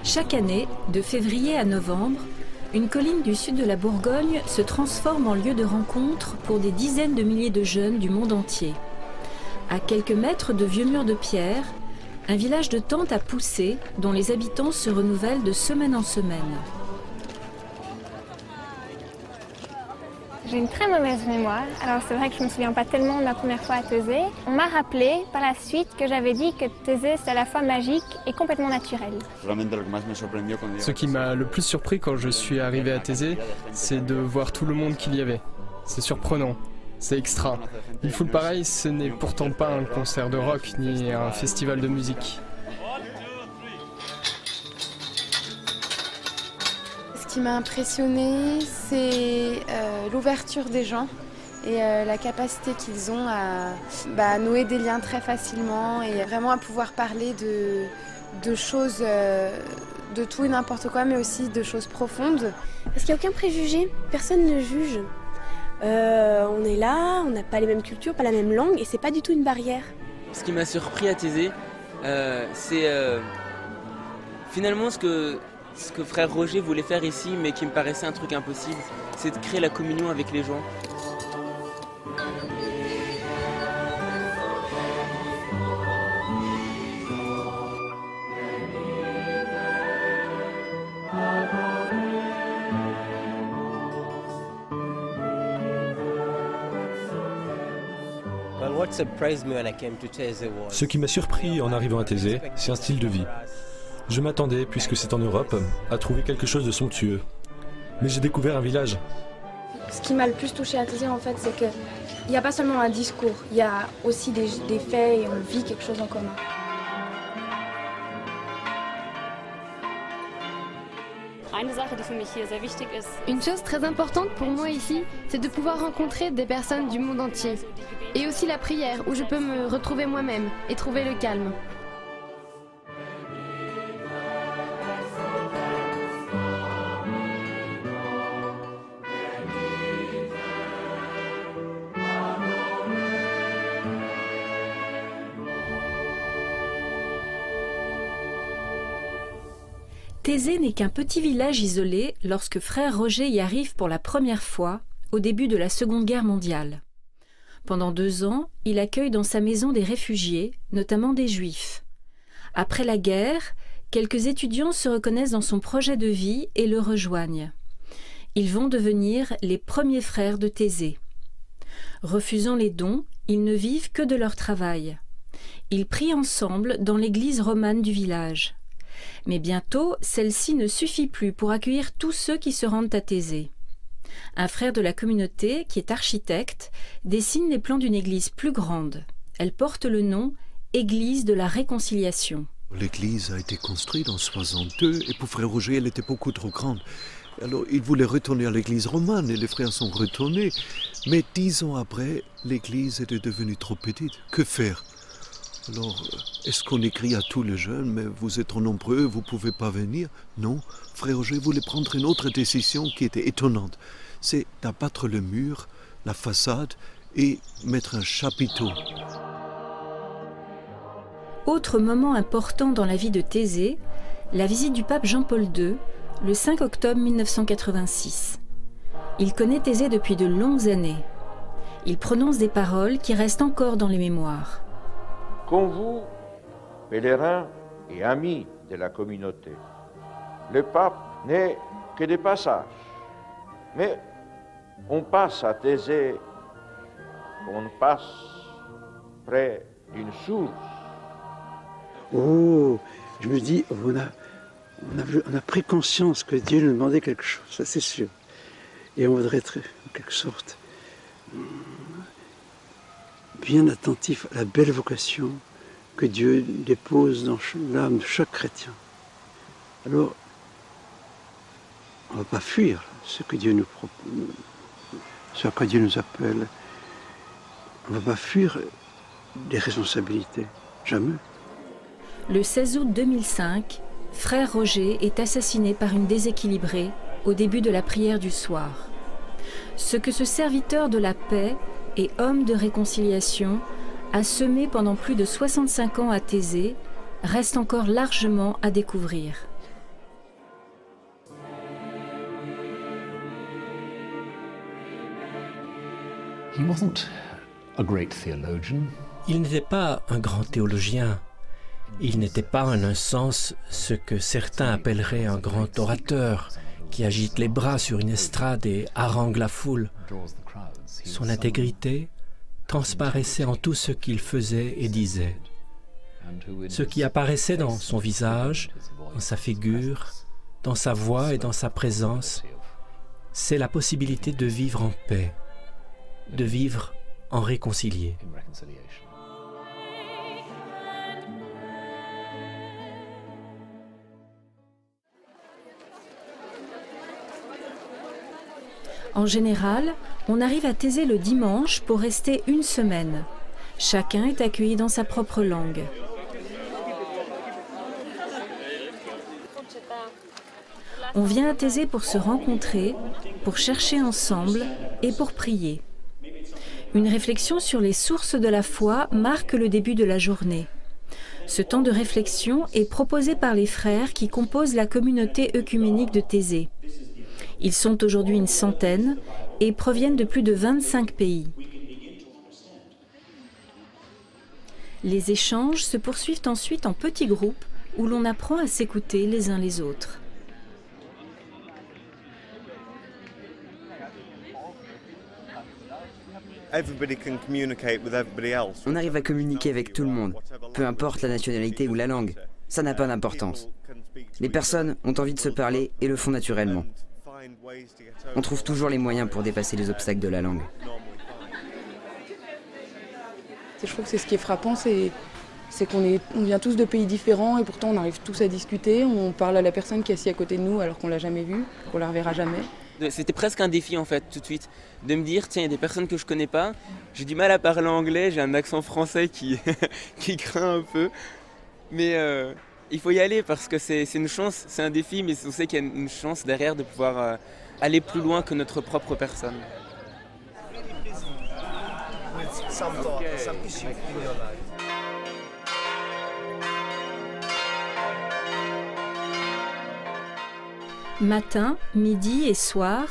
Chaque année, de février à novembre, une colline du sud de la Bourgogne se transforme en lieu de rencontre pour des dizaines de milliers de jeunes du monde entier. À quelques mètres de vieux murs de pierre, un village de tentes a poussé, dont les habitants se renouvellent de semaine en semaine. J'ai une très mauvaise mémoire, alors c'est vrai que je ne me souviens pas tellement de ma première fois à Taizé. On m'a rappelé par la suite que j'avais dit que Taizé c'est à la fois magique et complètement naturel. Ce qui m'a le plus surpris quand je suis arrivé à Taizé, c'est de voir tout le monde qu'il y avait. C'est surprenant, c'est extra. Une foule pareille, ce n'est pourtant pas un concert de rock ni un festival de musique. Ce qui m'a impressionné, c'est l'ouverture des gens et la capacité qu'ils ont à nouer des liens très facilement et vraiment à pouvoir parler de choses, de tout et n'importe quoi, mais aussi de choses profondes. Parce qu'il n'y a aucun préjugé, personne ne juge. On est là, on n'a pas les mêmes cultures, pas la même langue et c'est pas du tout une barrière. Ce qui m'a surpris à Taizé, c'est finalement ce que frère Roger voulait faire ici, mais qui me paraissait un truc impossible, c'est de créer la communion avec les gens. Ce qui m'a surpris en arrivant à Taizé, c'est un style de vie. Je m'attendais, puisque c'est en Europe, à trouver quelque chose de somptueux. Mais j'ai découvert un village. Ce qui m'a le plus touché à Taizé, en fait, c'est qu'il n'y a pas seulement un discours, il y a aussi des faits et on vit quelque chose en commun. Une chose très importante pour moi ici, c'est de pouvoir rencontrer des personnes du monde entier. Et aussi la prière, où je peux me retrouver moi-même et trouver le calme. Taizé n'est qu'un petit village isolé lorsque frère Roger y arrive pour la première fois, au début de la Seconde Guerre mondiale. Pendant 2 ans, il accueille dans sa maison des réfugiés, notamment des Juifs. Après la guerre, quelques étudiants se reconnaissent dans son projet de vie et le rejoignent. Ils vont devenir les premiers frères de Taizé. Refusant les dons, ils ne vivent que de leur travail. Ils prient ensemble dans l'église romane du village. Mais bientôt, celle-ci ne suffit plus pour accueillir tous ceux qui se rendent à Taizé. Un frère de la communauté, qui est architecte, dessine les plans d'une église plus grande. Elle porte le nom « Église de la Réconciliation ». L'église a été construite en 62 et pour frère Roger, elle était beaucoup trop grande. Alors il voulait retourner à l'église romane et les frères sont retournés. Mais 10 ans après, l'église était devenue trop petite. Que faire ? Alors, est-ce qu'on écrit à tous les jeunes, mais vous êtes trop nombreux, vous ne pouvez pas venir? Non, frère Roger voulait prendre une autre décision qui était étonnante. C'est d'abattre le mur, la façade et mettre un chapiteau. Autre moment important dans la vie de Taizé, la visite du pape Jean-Paul II, le 5 octobre 1986. Il connaît Taizé depuis de longues années. Il prononce des paroles qui restent encore dans les mémoires. Comme vous, pèlerins et amis de la communauté, le pape n'est que de passage. Mais on passe à Taizé, on passe près d'une source. Oh, je me dis, on a pris conscience que Dieu nous demandait quelque chose, ça c'est sûr. Et on voudrait être, en quelque sorte, bien attentif à la belle vocation que Dieu dépose dans l'âme de chaque chrétien. Alors, on ne va pas fuir ce que Dieu nous propose, ce à quoi Dieu nous appelle. On ne va pas fuir des responsabilités, jamais. Le 16 août 2005, frère Roger est assassiné par une déséquilibrée au début de la prière du soir. Ce que ce serviteur de la paix et homme de réconciliation a semé pendant plus de 65 ans à Taizé reste encore largement à découvrir. Il n'était pas un grand théologien. Il n'était pas en un sens ce que certains appelleraient un grand orateur qui agite les bras sur une estrade et harangue la foule. Son intégrité transparaissait en tout ce qu'il faisait et disait. Ce qui apparaissait dans son visage, dans sa figure, dans sa voix et dans sa présence, c'est la possibilité de vivre en paix, de vivre en réconcilié. En général, on arrive à Thésée le dimanche pour rester une semaine. Chacun est accueilli dans sa propre langue. On vient à Thésée pour se rencontrer, pour chercher ensemble et pour prier. Une réflexion sur les sources de la foi marque le début de la journée. Ce temps de réflexion est proposé par les frères qui composent la communauté œcuménique de Thésée. Ils sont aujourd'hui une centaine et proviennent de plus de 25 pays. Les échanges se poursuivent ensuite en petits groupes où l'on apprend à s'écouter les uns les autres. On arrive à communiquer avec tout le monde, peu importe la nationalité ou la langue. Ça n'a pas d'importance. Les personnes ont envie de se parler et le font naturellement. On trouve toujours les moyens pour dépasser les obstacles de la langue. Je trouve que c'est ce qui est frappant, c'est qu'on vient tous de pays différents et pourtant on arrive tous à discuter. On parle à la personne qui est assise à côté de nous alors qu'on l'a jamais vue, qu'on la reverra jamais. C'était presque un défi en fait, tout de suite, de me dire, tiens, il y a des personnes que je connais pas, j'ai du mal à parler anglais, j'ai un accent français qui craint un peu, mais il faut y aller parce que c'est une chance, c'est un défi, mais on sait qu'il y a une chance derrière de pouvoir aller plus loin que notre propre personne. Matin, midi et soir,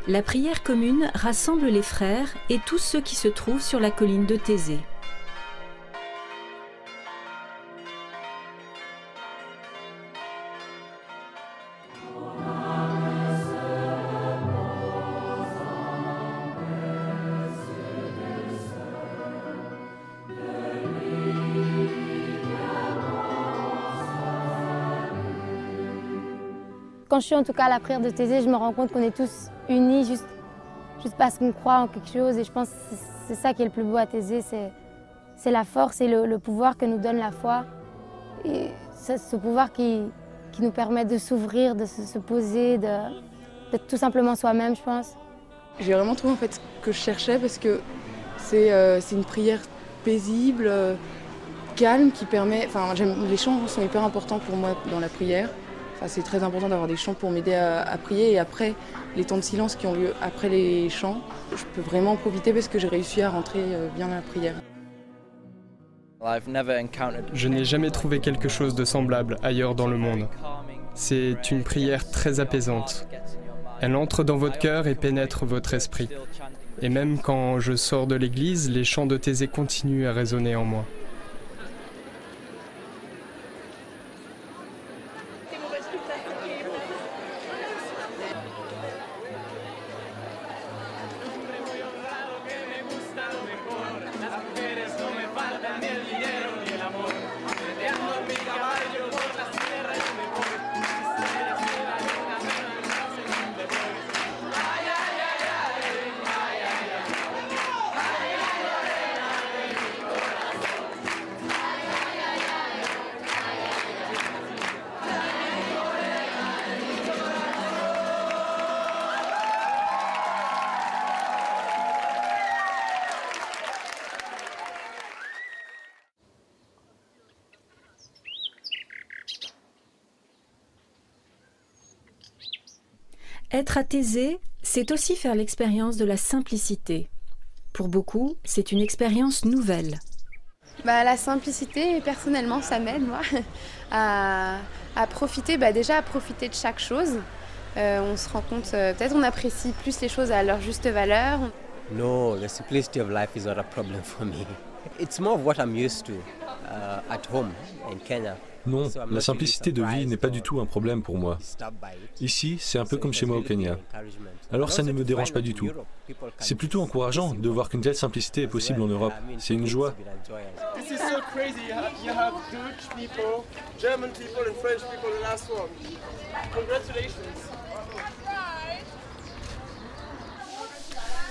la prière commune rassemble les frères et tous ceux qui se trouvent sur la colline de Thésée. Quand je suis en tout cas à la prière de Thésée, je me rends compte qu'on est tous unis juste parce qu'on croit en quelque chose. Et je pense que c'est ça qui est le plus beau à Thésée, c'est la force et le pouvoir que nous donne la foi. Et ce pouvoir qui nous permet de s'ouvrir, de se poser, d'être tout simplement soi-même, je pense. J'ai vraiment trouvé en fait ce que je cherchais parce que c'est une prière paisible, calme, qui permet... Enfin, les chants sont hyper importants pour moi dans la prière. Enfin, c'est très important d'avoir des chants pour m'aider à prier et après les temps de silence qui ont lieu après les chants, je peux vraiment en profiter parce que j'ai réussi à rentrer bien dans la prière. Je n'ai jamais trouvé quelque chose de semblable ailleurs dans le monde. C'est une prière très apaisante. Elle entre dans votre cœur et pénètre votre esprit. Et même quand je sors de l'église, les chants de Thésée continuent à résonner en moi. Être à Thésée, c'est aussi faire l'expérience de la simplicité. Pour beaucoup, c'est une expérience nouvelle. La simplicité, personnellement, ça m'aide, moi, à profiter, déjà à profiter de chaque chose. On se rend compte, peut-être on apprécie plus les choses à leur juste valeur. No, the simplicity of life is not a problem for me. It's more of what I'm used to at home in Kenya. Non, la simplicité de vie n'est pas du tout un problème pour moi. Ici, c'est un peu comme chez moi au Kenya. Alors ça ne me dérange pas du tout. C'est plutôt encourageant de voir qu'une telle simplicité est possible en Europe. C'est une joie.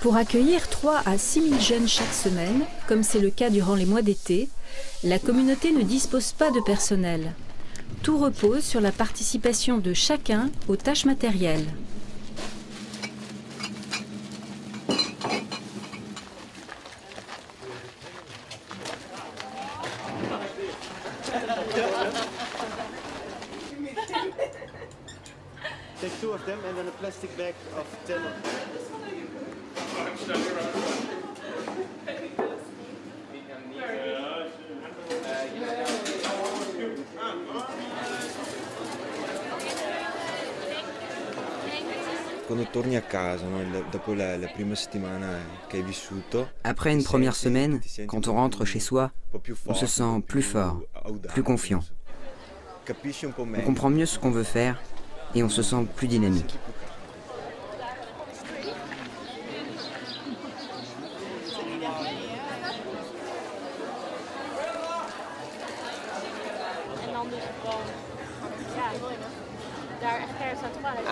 Pour accueillir 3 à 6 000 jeunes chaque semaine, comme c'est le cas durant les mois d'été, la communauté ne dispose pas de personnel. Tout repose sur la participation de chacun aux tâches matérielles. Take 2 of them and then a plastic bag of 10. Après une première semaine, quand on rentre chez soi, on se sent plus fort, plus confiant. On comprend mieux ce qu'on veut faire et on se sent plus dynamique.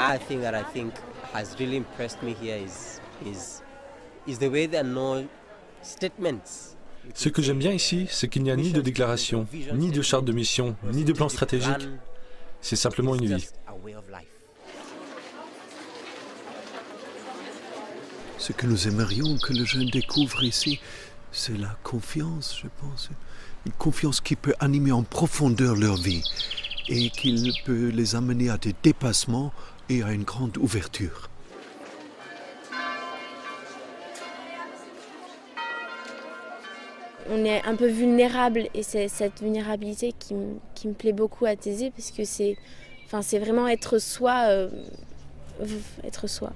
I think has really impressed me here is the way there are no statements. Ce que j'aime bien ici, c'est qu'il n'y a ni de déclaration, ni de charte de mission, ni de plan stratégique. C'est simplement une vie. Ce que nous aimerions que les jeunes découvrent ici, c'est la confiance, je pense. Une confiance qui peut animer en profondeur leur vie et qui peut les amener à des dépassements et à une grande ouverture. On est un peu vulnérable et c'est cette vulnérabilité qui me plaît beaucoup à Thésée parce que c'est vraiment être soi. Être soi.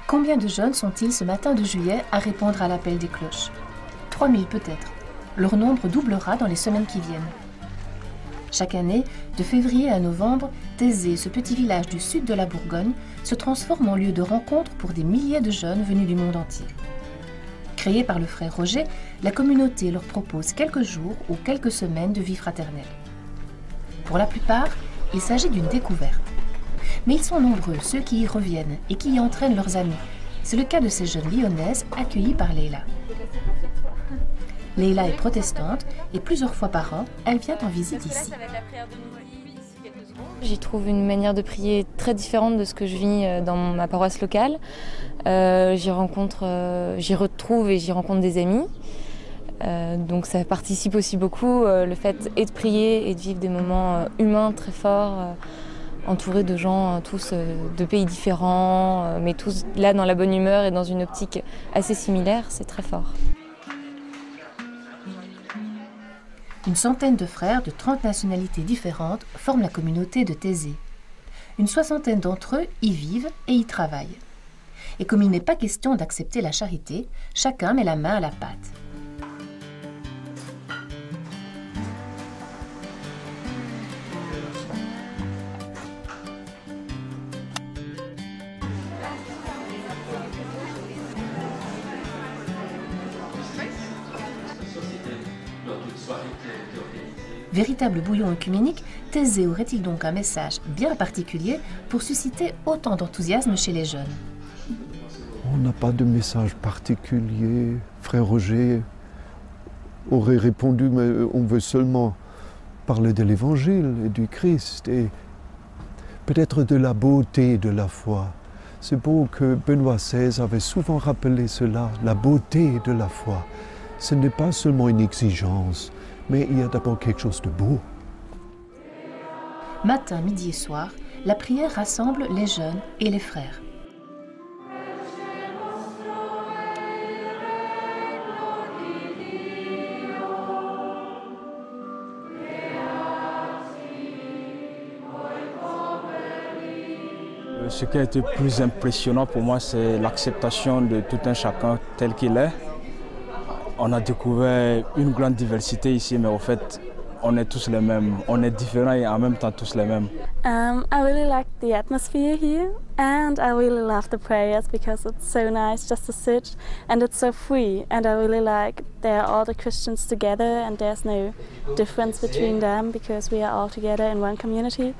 Combien de jeunes sont-ils ce matin de juillet à répondre à l'appel des cloches? 3000 peut-être. Leur nombre doublera dans les semaines qui viennent. Chaque année, de février à novembre, Thésée, ce petit village du sud de la Bourgogne, se transforme en lieu de rencontre pour des milliers de jeunes venus du monde entier. Créée par le frère Roger, la communauté leur propose quelques jours ou quelques semaines de vie fraternelle. Pour la plupart, il s'agit d'une découverte. Mais ils sont nombreux, ceux qui y reviennent et qui y entraînent leurs amis. C'est le cas de ces jeunes lyonnaises accueillies par Leila. Leila est protestante et plusieurs fois par an, elle vient en visite ici. J'y trouve une manière de prier très différente de ce que je vis dans ma paroisse locale. J'y retrouve et j'y rencontre des amis. Donc ça participe aussi beaucoup, le fait et de prier et de vivre des moments humains très forts entourée de gens tous de pays différents, mais tous là dans la bonne humeur et dans une optique assez similaire, c'est très fort. Une centaine de frères de 30 nationalités différentes forment la communauté de Thésée. Une soixantaine d'entre eux y vivent et y travaillent. Et comme il n'est pas question d'accepter la charité, chacun met la main à la pâte. Véritable bouillon œcuménique, Thésée aurait-il donc un message bien particulier pour susciter autant d'enthousiasme chez les jeunes? On n'a pas de message particulier. Frère Roger aurait répondu, mais on veut seulement parler de l'Évangile et du Christ et peut-être de la beauté de la foi. C'est beau que Benoît XVI avait souvent rappelé cela, la beauté de la foi. Ce n'est pas seulement une exigence, mais il y a d'abord quelque chose de beau. Matin, midi et soir, la prière rassemble les jeunes et les frères. Ce qui a été plus impressionnant pour moi, c'est l'acceptation de tout un chacun tel qu'il est. On a découvert une grande diversité ici, mais au fait, on est tous les mêmes. On est différents et en même temps tous les mêmes. I really like the atmosphere here, and I really love the prayers because it's so nice just to sit, and it's so free. And I really like there are all the Christians together, and there's no difference between them because we are all together in one community.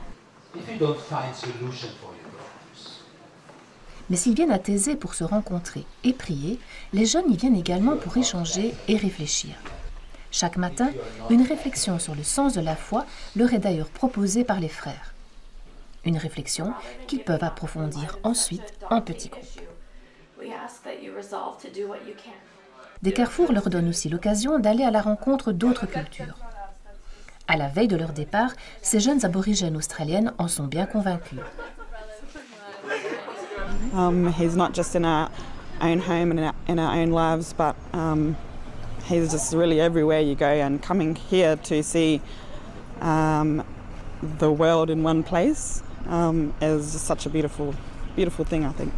Mais s'ils viennent à Thésée pour se rencontrer et prier, les jeunes y viennent également pour échanger et réfléchir. Chaque matin, une réflexion sur le sens de la foi leur est d'ailleurs proposée par les frères. Une réflexion qu'ils peuvent approfondir ensuite en petits groupes. Des carrefours leur donnent aussi l'occasion d'aller à la rencontre d'autres cultures. À la veille de leur départ, ces jeunes aborigènes australiennes en sont bien convaincus. He's not just in our own home and in our own lives, but he's just really everywhere you go. And coming here to see the world in one place is just such a beautiful, beautiful thing, I think.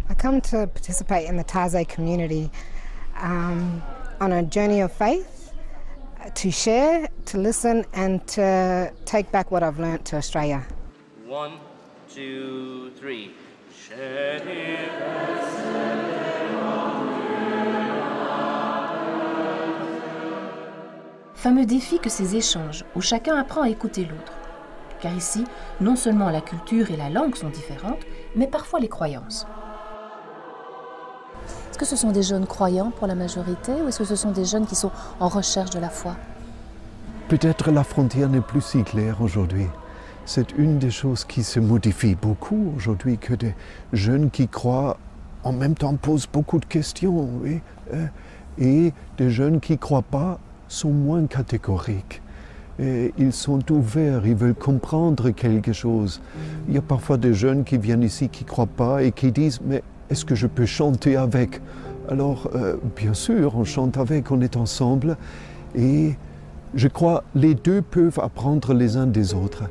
I come to participate in the Taizé community on a journey of faith, to share, to listen, and to take back what I've learnt to Australia. 1, 2, 3. Fameux défi que ces échanges, où chacun apprend à écouter l'autre. Car ici, non seulement la culture et la langue sont différentes, mais parfois les croyances. Est-ce que ce sont des jeunes croyants pour la majorité, ou est-ce que ce sont des jeunes qui sont en recherche de la foi? Peut-être la frontière n'est plus si claire aujourd'hui. C'est une des choses qui se modifie beaucoup aujourd'hui, que des jeunes qui croient en même temps posent beaucoup de questions. Oui, et des jeunes qui ne croient pas sont moins catégoriques. Et ils sont ouverts, ils veulent comprendre quelque chose. Il y a parfois des jeunes qui viennent ici qui ne croient pas et qui disent « mais est-ce que je peux chanter avec ?» Alors, bien sûr, on chante avec, on est ensemble. Et je crois que les deux peuvent apprendre les uns des autres.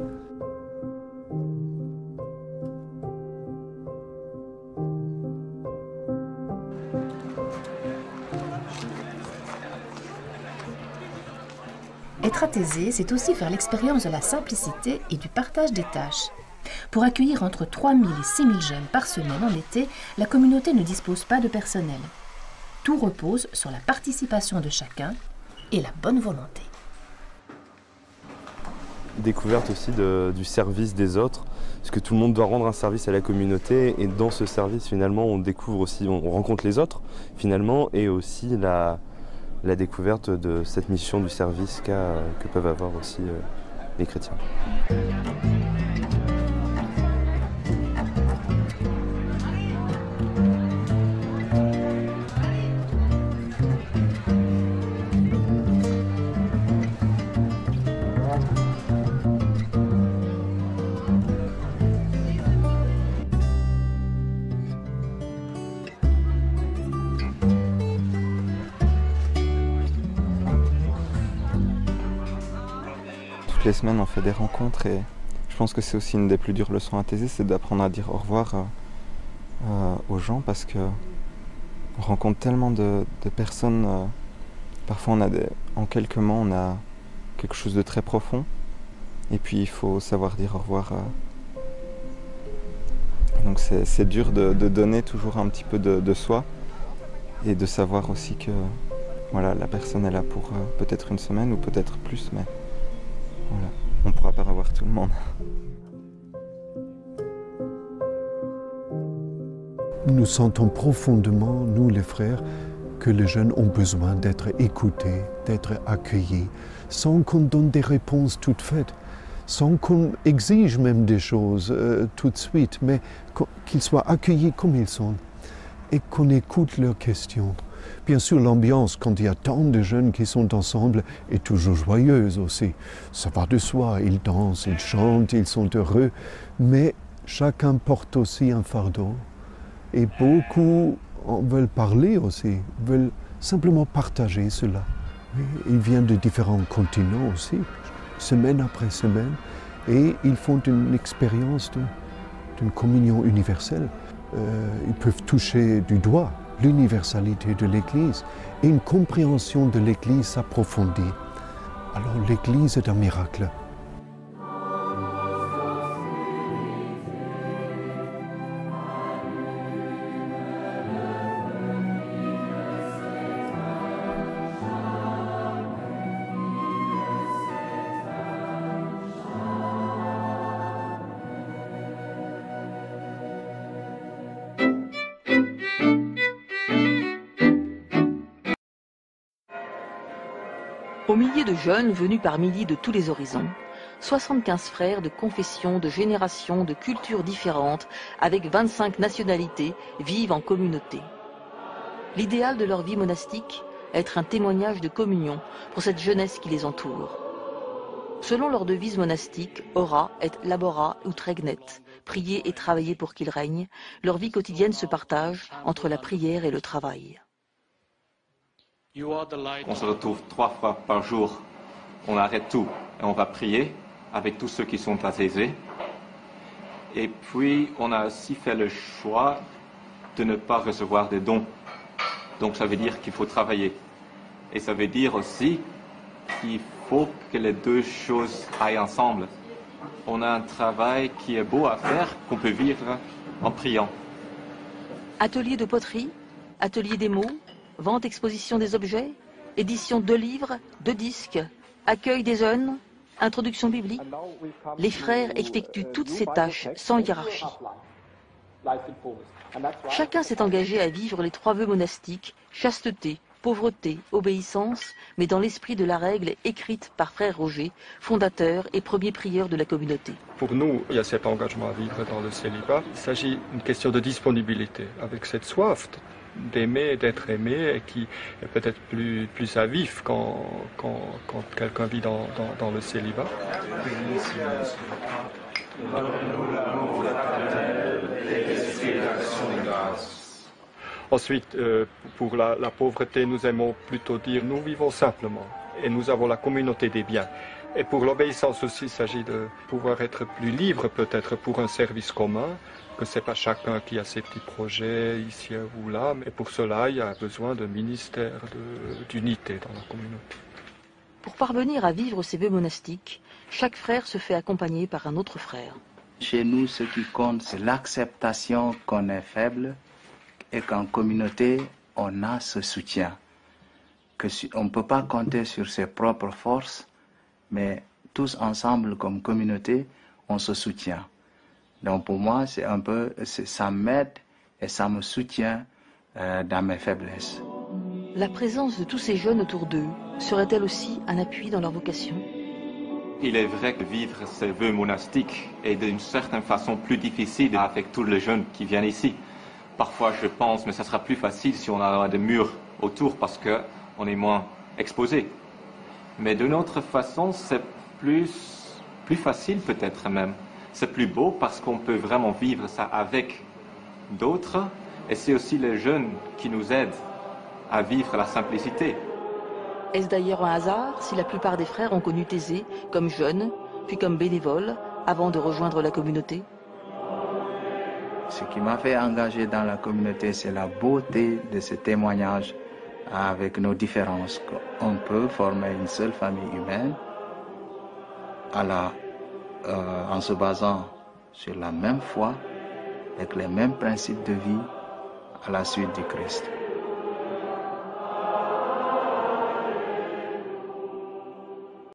Être à Thésée, c'est aussi faire l'expérience de la simplicité et du partage des tâches. Pour accueillir entre 3 000 et 6 000 jeunes par semaine en été, la communauté ne dispose pas de personnel. Tout repose sur la participation de chacun et la bonne volonté. Découverte aussi du service des autres, parce que tout le monde doit rendre un service à la communauté, et dans ce service, finalement, on découvre aussi, on rencontre les autres, finalement, et aussi la découverte de cette mission du service que peuvent avoir aussi les chrétiens. toutes les semaines on fait des rencontres et je pense que c'est aussi une des plus dures leçons à Thésée, c'est d'apprendre à dire au revoir aux gens parce que on rencontre tellement de personnes, parfois en quelques mots on a quelque chose de très profond et puis il faut savoir dire au revoir. Donc c'est dur de donner toujours un petit peu de soi et de savoir aussi que voilà, la personne est là pour peut-être une semaine ou peut-être plus, mais voilà, on ne pourra pas revoir tout le monde. Nous sentons profondément, nous les frères, que les jeunes ont besoin d'être écoutés, d'être accueillis, sans qu'on donne des réponses toutes faites, sans qu'on exige même des choses tout de suite, mais qu'ils soient accueillis comme ils sont et qu'on écoute leurs questions. Bien sûr, l'ambiance, quand il y a tant de jeunes qui sont ensemble, est toujours joyeuse aussi. Ça va de soi, ils dansent, ils chantent, ils sont heureux, mais chacun porte aussi un fardeau. Et beaucoup veulent parler aussi, veulent simplement partager cela. Ils viennent de différents continents aussi, semaine après semaine, et ils font une expérience d'une communion universelle. Ils peuvent toucher du doigt l'universalité de l'Église et une compréhension de l'Église s'approfondit. Alors l'Église est un miracle. Au milieu de jeunes venus par milliers de tous les horizons, 75 frères de confessions, de générations, de cultures différentes, avec 25 nationalités, vivent en communauté. L'idéal de leur vie monastique, être un témoignage de communion pour cette jeunesse qui les entoure. Selon leur devise monastique, ora et labora ut regnet, prier et travailler pour qu'il règne, leur vie quotidienne se partage entre la prière et le travail. On se retrouve 3 fois par jour, on arrête tout et on va prier avec tous ceux qui sont à Thésée. Et puis on a aussi fait le choix de ne pas recevoir des dons. Donc ça veut dire qu'il faut travailler. Et ça veut dire aussi qu'il faut que les deux choses aillent ensemble. On a un travail qui est beau à faire, qu'on peut vivre en priant. Atelier de poterie, atelier des mots, vente, exposition des objets, édition de livres, de disques, accueil des jeunes, introduction biblique. Les frères effectuent toutes ces tâches sans hiérarchie. Chacun s'est engagé à vivre les 3 vœux monastiques, chasteté, pauvreté, obéissance, mais dans l'esprit de la règle écrite par frère Roger, fondateur et premier prieur de la communauté. Pour nous, il y a cet engagement à vivre dans le célibat. Il s'agit d'une question de disponibilité, avec cette soif d'aimer et d'être aimé, et qui est peut-être plus à vif quand quelqu'un vit dans le célibat. Ensuite, pour la pauvreté, nous aimons plutôt dire nous vivons simplement et nous avons la communauté des biens. Et pour l'obéissance aussi, il s'agit de pouvoir être plus libre peut-être pour un service commun, que ce n'est pas chacun qui a ses petits projets ici ou là, mais pour cela, il y a besoin de ministère, d'unité dans la communauté. Pour parvenir à vivre ces vœux monastiques, chaque frère se fait accompagner par un autre frère. Chez nous, ce qui compte, c'est l'acceptation qu'on est faible et qu'en communauté, on a ce soutien. On ne peut pas compter sur ses propres forces, mais tous ensemble comme communauté, on se soutient. Donc pour moi, c'est un peu, ça m'aide et ça me soutient dans mes faiblesses. La présence de tous ces jeunes autour d'eux serait-elle aussi un appui dans leur vocation? Il est vrai que vivre ces vœux monastiques est d'une certaine façon plus difficile avec tous les jeunes qui viennent ici. Parfois je pense, mais ça sera plus facile si on a des murs autour parce qu'on est moins exposé. Mais d'une autre façon, c'est plus facile peut-être même. C'est plus beau parce qu'on peut vraiment vivre ça avec d'autres. Et c'est aussi les jeunes qui nous aident à vivre la simplicité. Est-ce d'ailleurs un hasard si la plupart des frères ont connu Thésée comme jeunes, puis comme bénévoles, avant de rejoindre la communauté? Ce qui m'a fait engager dans la communauté, c'est la beauté de ce témoignage avec nos différences. On peut former une seule famille humaine en se basant sur la même foi, avec les mêmes principes de vie à la suite du Christ.